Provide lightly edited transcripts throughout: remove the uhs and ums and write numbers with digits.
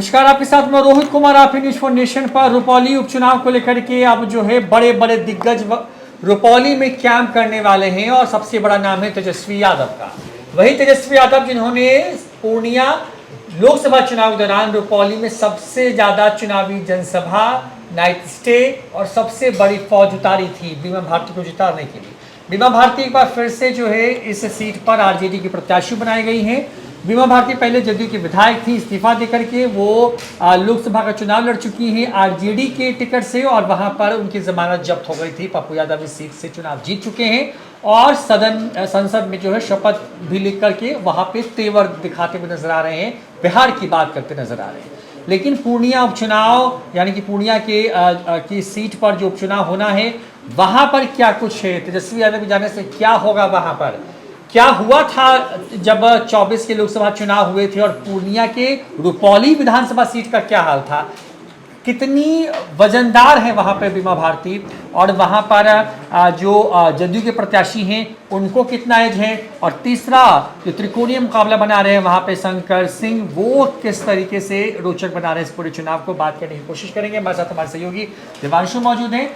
नमस्कार, आपके साथ मैं रोहित कुमार। आप न्यूज फॉर नेशन पर रुपौली उपचुनाव को लेकर के अब जो है बड़े बड़े दिग्गज रुपौली में कैंप करने वाले हैं और सबसे बड़ा नाम है तेजस्वी यादव का। वही तेजस्वी यादव जिन्होंने पूर्णिया लोकसभा चुनाव के दौरान रुपौली में सबसे ज्यादा चुनावी जनसभा, नाइट स्टे और सबसे बड़ी फौज उतारी थी बीमा भारती को जिताने के लिए। बीमा भारती एक बार फिर से जो है इस सीट पर आरजेडी की प्रत्याशी बनाई गई हैं। बीमा भारती पहले जदयू की विधायक थी, इस्तीफा देकर के वो लोकसभा का चुनाव लड़ चुकी हैं आरजेडी के टिकट से और वहां पर उनकी जमानत जब्त हो गई थी। पप्पू यादव इस सीट से चुनाव जीत चुके हैं और संसद में जो है शपथ भी लिख करके वहां पे तेवर दिखाते हुए नजर आ रहे हैं, बिहार की बात करते नजर आ रहे हैं। लेकिन पूर्णिया उपचुनाव यानी कि पूर्णिया की सीट पर जो उपचुनाव होना है वहां पर क्या कुछ है, तेजस्वी यादव के जाने से क्या होगा, वहां पर क्या हुआ था जब 24 के लोकसभा चुनाव हुए थे और पूर्णिया के रुपौली विधानसभा सीट का क्या हाल था, कितनी वजनदार है वहां पर बीमा भारती और वहां पर जो जदयू के प्रत्याशी हैं उनको कितना एज है, और तीसरा जो त्रिकोणीय मुकाबला बना रहे हैं वहां पे शंकर सिंह, वो किस तरीके से रोचक बना रहे हैं इस पूरे चुनाव को, बात करने की कोशिश करेंगे। हमारे साथ हमारे सहयोगी देवांशु मौजूद हैं।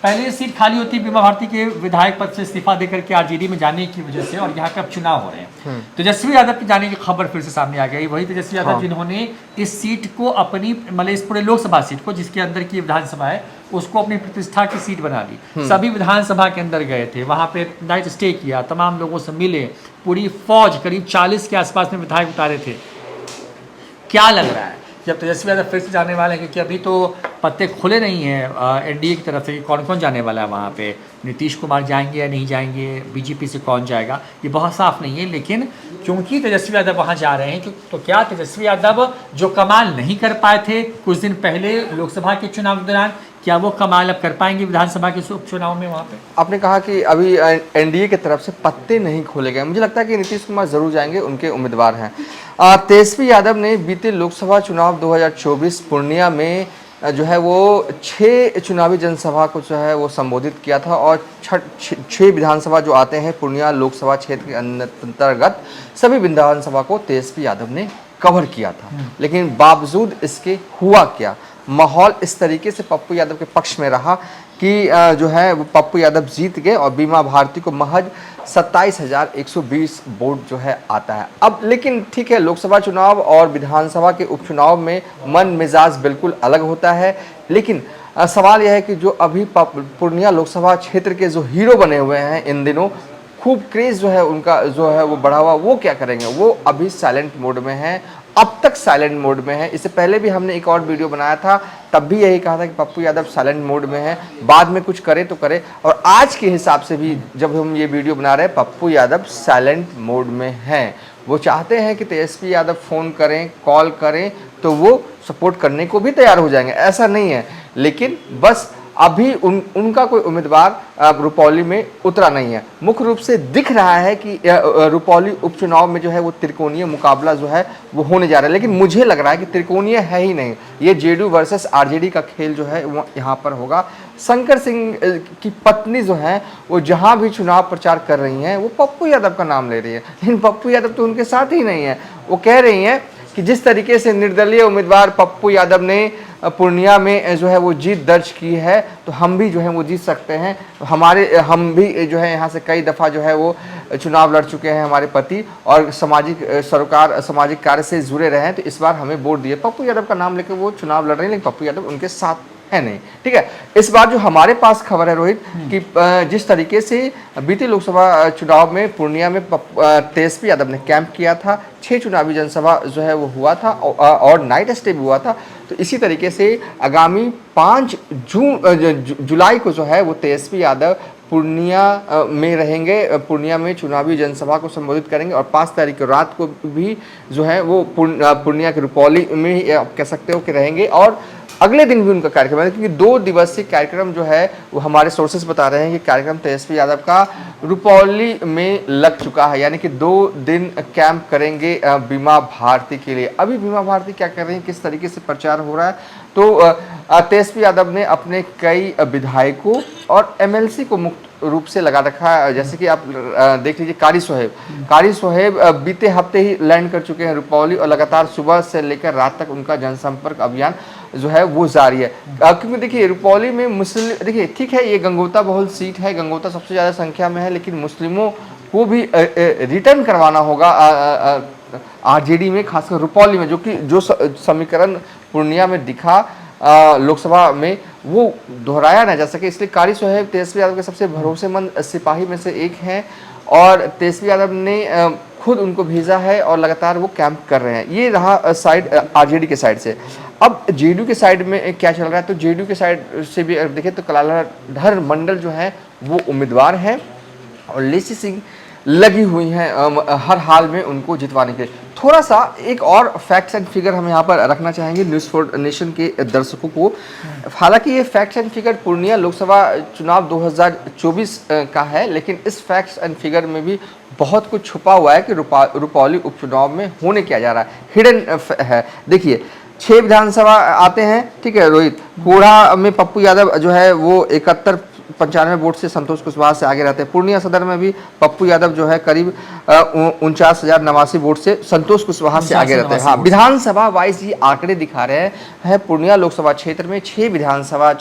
पहले ये सीट खाली होती बीमा भारती के विधायक पद से इस्तीफा देकर के आरजेडी में जाने की वजह से और यहाँ पे अब चुनाव हो रहे हैं। तेजस्वी यादव के जाने की खबर फिर से सामने आ गई। वही तेजस्वी यादव जिन्होंने इस सीट को अपनी मतलब इस पूरे लोकसभा सीट को जिसके अंदर की विधानसभा है उसको अपनी प्रतिष्ठा की सीट बना ली। सभी विधानसभा के अंदर गए थे, वहां पे नाइट स्टे किया, तमाम लोगों से मिले, पूरी फौज करीब 40 के आसपास में विधायक उतारे थे। क्या लग रहा है जब तेजस्वी यादव फिर से जाने वाले हैं, क्योंकि अभी तो पत्ते खुले नहीं हैं एनडीए की तरफ से कि कौन कौन जाने वाला है वहाँ पे, नीतीश कुमार जाएंगे या नहीं जाएंगे, बीजेपी से कौन जाएगा, ये बहुत साफ नहीं है। लेकिन क्योंकि तेजस्वी यादव वहाँ जा रहे हैं तो क्या तेजस्वी यादव जो कमाल नहीं कर पाए थे कुछ दिन पहले लोकसभा के चुनाव के दौरान, क्या वो कमाल अब कर पाएंगे विधानसभा के उपचुनाव में? वहाँ पे आपने कहा कि अभी एनडीए की तरफ से पत्ते नहीं खोले गए, मुझे लगता है कि नीतीश कुमार जरूर जाएंगे, उनके उम्मीदवार हैं। तेजस्वी यादव ने बीते लोकसभा चुनाव 2024 पूर्णिया में जो है वो 6 चुनावी जनसभा को जो है वो संबोधित किया था और 6 विधानसभा जो आते हैं पूर्णिया लोकसभा क्षेत्र के अंतर्गत सभी विधानसभा को तेजस्वी यादव ने कवर किया था। लेकिन बावजूद इसके हुआ क्या, माहौल इस तरीके से पप्पू यादव के पक्ष में रहा कि जो है वो पप्पू यादव जीत गए और बीमा भारती को महज 27,120 वोट जो है आता है। अब लेकिन ठीक है, लोकसभा चुनाव और विधानसभा के उपचुनाव में मन मिजाज बिल्कुल अलग होता है। लेकिन सवाल यह है कि जो अभी पूर्णिया लोकसभा क्षेत्र के जो हीरो बने हुए हैं इन दिनों, खूब क्रेज जो है उनका जो है वो बढ़ा हुआ, वो क्या करेंगे? वो अभी साइलेंट मोड में है, अब तक साइलेंट मोड में है। इससे पहले भी हमने एक और वीडियो बनाया था, तब भी यही कहा था कि पप्पू यादव साइलेंट मोड में है, बाद में कुछ करे तो करे। और आज के हिसाब से भी जब हम ये वीडियो बना रहे हैं, पप्पू यादव साइलेंट मोड में हैं। वो चाहते हैं कि तेजस्वी यादव फ़ोन करें, कॉल करें तो वो सपोर्ट करने को भी तैयार हो जाएंगे, ऐसा नहीं है। लेकिन बस अभी उनका कोई उम्मीदवार रुपौली में उतरा नहीं है। मुख्य रूप से दिख रहा है कि रुपौली उपचुनाव में जो है वो त्रिकोणीय मुकाबला जो है वो होने जा रहा है, लेकिन मुझे लग रहा है कि त्रिकोणीय है ही नहीं, ये जेडीयू वर्सेस आरजेडी का खेल जो है वो यहाँ पर होगा। शंकर सिंह की पत्नी जो है वो जहाँ भी चुनाव प्रचार कर रही हैं वो पप्पू यादव का नाम ले रही है, लेकिन पप्पू यादव तो उनके साथ ही नहीं है। वो कह रही हैं कि जिस तरीके से निर्दलीय उम्मीदवार पप्पू यादव ने पूर्णिया में जो है वो जीत दर्ज की है तो हम भी जो है वो जीत सकते हैं। हम भी जो है यहाँ से कई दफ़ा जो है वो चुनाव लड़ चुके हैं, हमारे पति और सामाजिक कार्य से जुड़े रहे हैं, तो इस बार हमें वोट दिए। पप्पू यादव का नाम लेकर वो चुनाव लड़ रहे हैं, लेकिन पप्पू यादव उनके साथ है नहीं। ठीक है, इस बार जो हमारे पास खबर है रोहित कि जिस तरीके से बीते लोकसभा चुनाव में पूर्णिया में तेजस्वी यादव ने कैंप किया था, 6 चुनावी जनसभा जो है वो हुआ था और नाइट स्टे भी हुआ था, तो इसी तरीके से आगामी 5 जुलाई को जो है वो तेजस्वी यादव पूर्णिया में रहेंगे, पूर्णिया में चुनावी जनसभा को संबोधित करेंगे और 5 तारीख को रात को भी जो है वो पूर्णिया के रुपौली में आप कह सकते हो कि रहेंगे और अगले दिन भी उनका कार्यक्रम है, क्योंकि 2 दिवसीय कार्यक्रम जो है वो हमारे सोर्सेस बता रहे हैं कि कार्यक्रम तेजस्वी यादव का रुपौली में लग चुका है, यानी कि 2 दिन कैंप करेंगे बीमा भारती के लिए। अभी बीमा भारती क्या कर रही है, किस तरीके से प्रचार हो रहा है, तो तेजस्वी यादव ने अपने कई विधायकों और एमएलसी को रूप से लगा रखा है। जैसे कि आप देख लीजिए कारी सोहेब बीते हफ्ते ही लैंड कर चुके हैं रुपौली और लगातार सुबह से लेकर रात तक उनका जनसंपर्क अभियान जो है वो जारी है। क्योंकि देखिए रुपौली में मुस्लिम, देखिए ठीक है ये गंगोता बहुल सीट है, गंगोता सबसे ज़्यादा संख्या में है, लेकिन मुस्लिमों को भी रिटर्न करवाना होगा आरजेडी में, खासकर रुपौली में, जो समीकरण पूर्णिया में दिखा लोकसभा में वो दोहराया ना जा सके, इसलिए कारी सोहेब तेजस्वी यादव के सबसे भरोसेमंद सिपाही में से एक हैं और तेजस्वी यादव ने खुद उनको भेजा है और लगातार वो कैंप कर रहे हैं। ये रहा साइड आरजेडी के साइड से। अब जेडीयू के साइड में क्या चल रहा है, तो जेडीयू के साइड से भी अगर देखें तो कलाधर मंडल जो है वो उम्मीदवार हैं और लेसी सिंह लगी हुई हैं हर हाल में उनको जितवाने के लिए। थोड़ा सा एक और फैक्ट्स एंड फिगर हम यहाँ पर रखना चाहेंगे न्यूज़ फॉर नेशन के दर्शकों को। हालांकि ये facts and figure Purnia Lok Sabha चुनाव 2024 का है, लेकिन इस फैक्ट्स एंड फिगर में भी बहुत कुछ छुपा हुआ है कि रुपौली उपचुनाव में होने क्या जा रहा है, हिडन है। देखिए 6 विधानसभा आते हैं, ठीक है रोहित, कोढ़ा में पप्पू यादव जो है वो 71-95 वोट से संतोष कुशवाहा से आगे रहते हैं। पूर्णिया सदर में भी पप्पू यादव जो है करीब 49,089 वोट से संतोष कुशवाहा से आगे रहते हैं। हाँ, विधानसभा वाइज ये आंकड़े दिखा रहे हैं। पूर्णिया लोकसभा क्षेत्र में 6 विधानसभा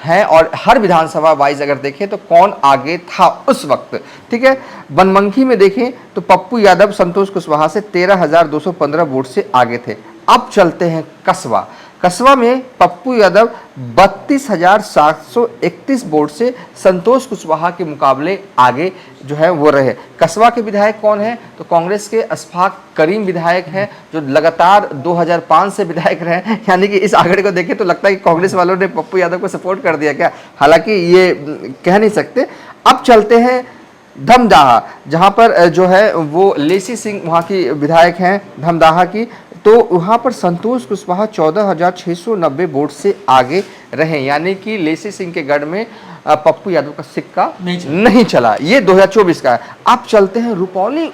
हैं और हर विधानसभा वाइज अगर देखें तो कौन आगे था उस वक्त, ठीक है। बनमनखी में देखें तो पप्पू यादव संतोष कुशवाहा से 13,215 वोट से आगे थे। अब चलते हैं कस्बा में पप्पू यादव 32,731 वोट से संतोष कुशवाहा के मुकाबले आगे जो है वो रहे। कस्बा के विधायक कौन है, तो कांग्रेस के अशफाक करीम विधायक हैं जो लगातार 2005 से विधायक रहे। यानी कि इस आंकड़े को देखें तो लगता है कि कांग्रेस वालों ने पप्पू यादव को सपोर्ट कर दिया क्या, हालांकि ये कह नहीं सकते। अब चलते हैं धमदाहा, जहां पर जो है वो लेसी सिंह वहां की विधायक हैं धमदाहा की, तो वहां पर संतोष कुशवाहा 14,690 वोट से आगे रहे। यानी कि लेसी सिंह के गढ़ में पप्पू यादव का सिक्का नहीं चला। ये 2024 का है। अब चलते हैं रुपौली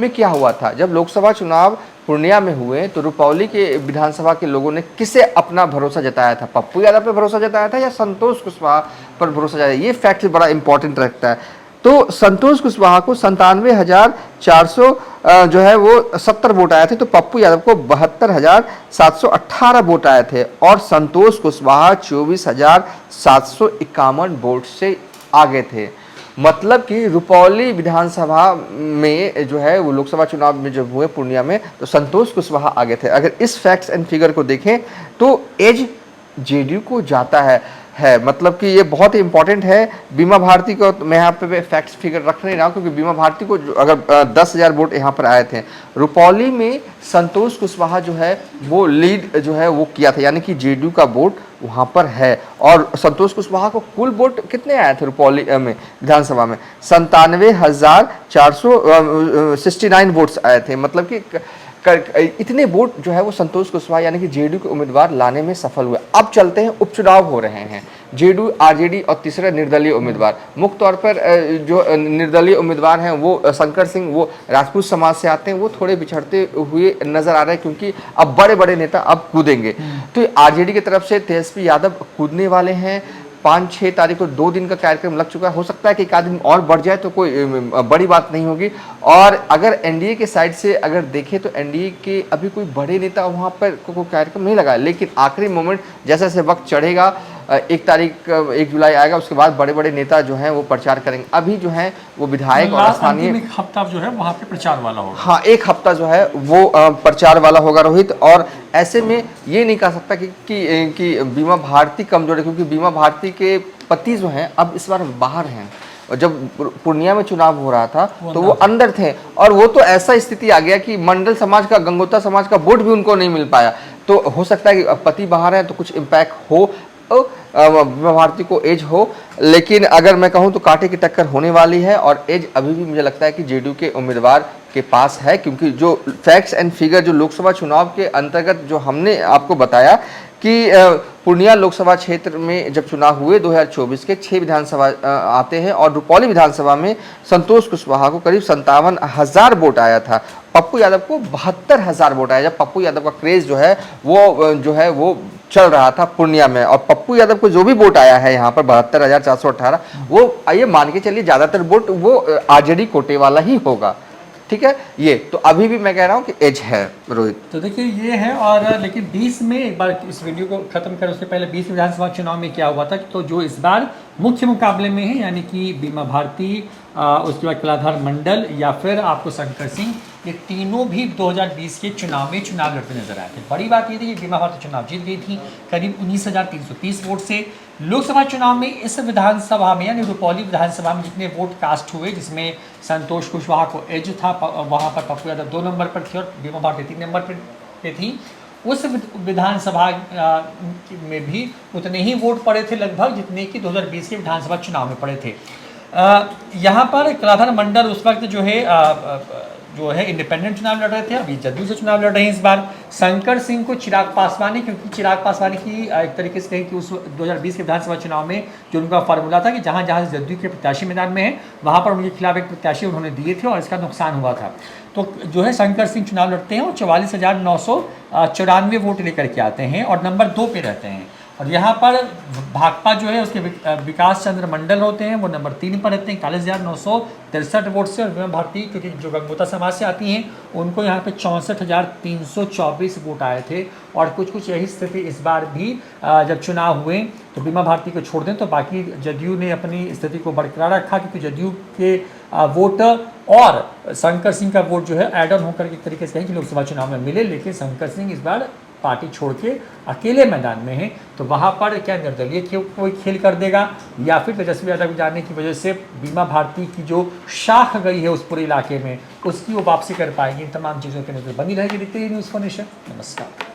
में क्या हुआ था। जब लोकसभा चुनाव पूर्णिया में हुए तो रुपौली के विधानसभा के लोगों ने किसे अपना भरोसा जताया था, पप्पू यादव पर भरोसा जताया था या संतोष कुशवाहा पर भरोसा जताया। ये फैक्ट बड़ा इंपॉर्टेंट रखता है। तो संतोष कुशवाहा को 97,400 जो है वो 70 वोट आए थे, तो पप्पू यादव को 72,718 वोट आए थे और संतोष कुशवाहा 24,751 वोट से आगे थे। मतलब कि रुपौली विधानसभा में जो है वो लोकसभा चुनाव में जब हुए पूर्णिया में तो संतोष कुशवाहा आगे थे। अगर इस फैक्ट्स एंड फिगर को देखें तो एज जेडीयू को जाता है मतलब कि ये बहुत ही इंपॉर्टेंट है। बीमा भारती को तो मैं यहाँ पे फैक्ट्स फिगर रख नहीं रहा हूँ क्योंकि बीमा भारती को अगर 10,000 वोट यहाँ पर आए थे। रुपौली में संतोष कुशवाहा जो है वो लीड जो है वो किया था, यानी कि जेडीयू का वोट वहाँ पर है। और संतोष कुशवाहा को कुल वोट कितने आए थे रुपौली में विधानसभा में 97,469 वोट्स आए थे। मतलब कि इतने वोट जो है वो संतोष कुशवाहा यानी कि जेडीयू के उम्मीदवार लाने में सफल हुए। अब चलते हैं उपचुनाव हो रहे हैं, जेडीयू आरजेडी और तीसरे निर्दलीय उम्मीदवार। मुख्य तौर पर जो निर्दलीय उम्मीदवार हैं वो शंकर सिंह, वो राजपूत समाज से आते हैं, वो थोड़े बिछड़ते हुए नजर आ रहे हैं क्योंकि अब बड़े बड़े नेता अब कूदेंगे। तो आरजेडी की तरफ से तेजस्वी यादव कूदने वाले हैं। 5-6 तारीख को 2 दिन का कार्यक्रम लग चुका है। हो सकता है कि एक आदमी और बढ़ जाए तो कोई बड़ी बात नहीं होगी। और अगर एनडीए के साइड से अगर देखें तो एनडीए के अभी कोई बड़े नेता वहाँ पर कोई कार्यक्रम नहीं लगा, लेकिन आखिरी मोमेंट जैसे जैसे वक्त चढ़ेगा 1 जुलाई आएगा, उसके बाद बड़े बड़े नेता जो हैं वो प्रचार करेंगे। अभी जो है वो विधायक और स्थानीय हफ्ता जो है वहाँ पे प्रचार वाला होगा। हाँ, 1 हफ्ता जो है वो प्रचार वाला होगा रोहित। और ऐसे में ये नहीं कह सकता कि बीमा भारती कमजोर है क्योंकि बीमा भारती के पति जो हैं अब इस बार बाहर हैं। और जब पूर्णिया में चुनाव हो रहा था तो वो अंदर थे और वो तो ऐसा स्थिति आ गया कि मंडल समाज का, गंगोता समाज का वोट भी उनको नहीं मिल पाया। तो हो सकता है कि पति बाहर है तो कुछ इम्पैक्ट हो बीमा भारती को एज हो, लेकिन अगर मैं कहूं तो कांटे की टक्कर होने वाली है और एज अभी भी मुझे लगता है कि जेडीयू के उम्मीदवार के पास है क्योंकि जो फैक्ट्स एंड फिगर जो लोकसभा चुनाव के अंतर्गत जो हमने आपको बताया कि पूर्णिया लोकसभा क्षेत्र में जब चुनाव हुए 2024 के 6 विधानसभा आते हैं और रुपौली विधानसभा में संतोष कुशवाहा को करीब 57,000 वोट आया था, पप्पू यादव को 72,000 वोट आया। जब पप्पू यादव का क्रेज जो है वो चल रहा था पूर्णिया में, और पप्पू यादव को जो भी वोट आया है यहाँ पर 72,418, वो आइए मान के चलिए ज्यादातर वोट वो आरजेडी कोटे वाला ही होगा, ठीक है। ये तो अभी भी मैं कह रहा हूँ कि एज है रोहित। तो देखिए ये है, और लेकिन 20 में एक बार इस वीडियो को खत्म करें उससे पहले 20 विधानसभा चुनाव में क्या हुआ था, तो जो इस बार मुख्य मुकाबले में है यानी कि बीमा भारती, उसके बाद कलाधर मंडल या फिर आपको शंकर सिंह, ये तीनों भी 2020 के चुनाव में चुनाव लड़ते नजर आए थे। बड़ी बात ये थी कि बीमा भारती चुनाव जीत गई थी करीब 19,330 वोट से। लोकसभा चुनाव में इस विधानसभा में यानी रुपौली विधानसभा में जितने वोट कास्ट हुए, जिसमें संतोष कुशवाहा को एज था, वहाँ पर पप्पू यादव 2 नंबर पर थे और बीमा भारती 3 नंबर पे थी। उस विधानसभा में भी उतने ही वोट पड़े थे लगभग जितने कि 2020 के विधानसभा चुनाव में पड़े थे। यहाँ पर कलाधर मंडल उस वक्त जो है इंडिपेंडेंट चुनाव लड़ रहे थे, अभी जदयू से चुनाव लड़ रहे हैं इस बार। शंकर सिंह को चिराग पासवान ने, क्योंकि चिराग पासवान की एक तरीके से कहें कि उस 2020 के विधानसभा चुनाव में जो उनका फार्मूला था कि जहाँ जहाँ जदयू के प्रत्याशी मैदान में है वहाँ पर उनके खिलाफ एक प्रत्याशी उन्होंने दिए थे और इसका नुकसान हुआ था। तो जो है शंकर सिंह चुनाव लड़ते हैं और 44,994 वोट लेकर के आते हैं और नंबर 2 पे रहते हैं। और यहाँ पर भाकपा जो है उसके विकास चंद्र मंडल होते हैं, वो नंबर 3 पर रहते हैं 41,963 वोट से। और बीमा भारती क्योंकि जो गंगोता समाज से आती हैं उनको यहाँ पे 64,324 वोट आए थे। और कुछ यही स्थिति इस बार भी जब चुनाव हुए तो बीमा भारती को छोड़ दें तो बाकी जदयू ने अपनी स्थिति को बरकरार रखा, क्योंकि जदयू के वोट और शंकर सिंह का वोट जो है एड ऑन होकर एक तरीके से कहें कि लोकसभा चुनाव में मिले। लेकिन शंकर सिंह इस बार पार्टी छोड़ के अकेले मैदान में है, तो वहाँ पर क्या निर्दलीय कोई खेल कर देगा या फिर तेजस्वी यादव जाने की वजह से बीमा भारती की जो शाख गई है उस पूरे इलाके में उसकी वो वापसी कर पाएगी। इन तमाम चीज़ों के नजर बनी रहेगी। देखते ही न्यूज़ फॉर नेशन। नमस्कार।